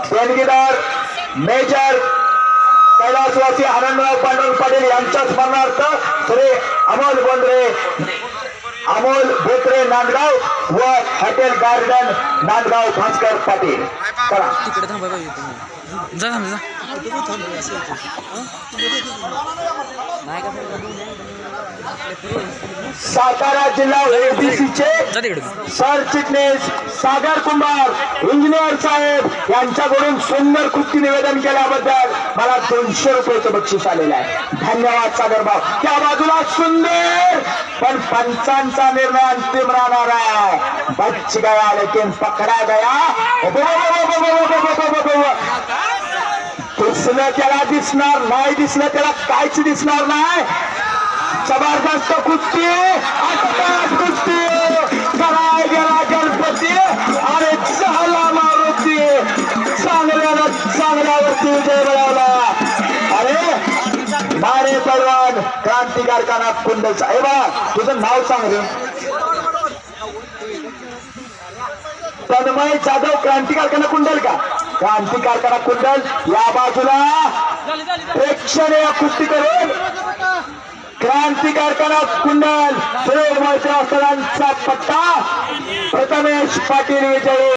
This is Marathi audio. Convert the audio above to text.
देणगीदार मेजर कैलासवासी आनंदराव पांडुरंग पाटील यांच्या स्मरणार्थ श्री अमोल बोत्रे नांदगाव व हॉटेल गार्डन नांदगाव भास्कर पाटील करा. सातारा जिल्हा ओबीसीचे सरचिटणीस सागर कुंभार इंजिनियर साहेब यांच्याकडून सुंदर कृती निवेदन केल्याबद्दल मला 200 रुपयाचं बक्षीस आलेलं आहे. धन्यवाद सागर भाऊ. त्या बाजूला सुंदर पण पंचांचा निर्णय अंतिम राहणार आहे. बच गया लेकिन पकडा गया. दिसलं त्याला दिसणार नाही, दिसलं त्याला काहीच दिसणार नाही. जबरदस्त कुस्ती, आटपाट कुस्ती कराय गेला गणपती आणि झाला मारुती. चांगल्यावरती विजय मिळवला. अरे मारे पैलवान क्रांतिकारकांना कुंडलचा. हे बा तुझं नाव सांग रे. तन्मय जाधव क्रांतिकारकांना कुंडल का? क्रांतिकारकांना कुंडल. या बाजूला प्रेक्षणीय कुस्ती करून क्रांतिकारकांना कुंडल. सुरेश मोहिते स्थळांचा पट्टा प्रथमेश पाटील विजयी.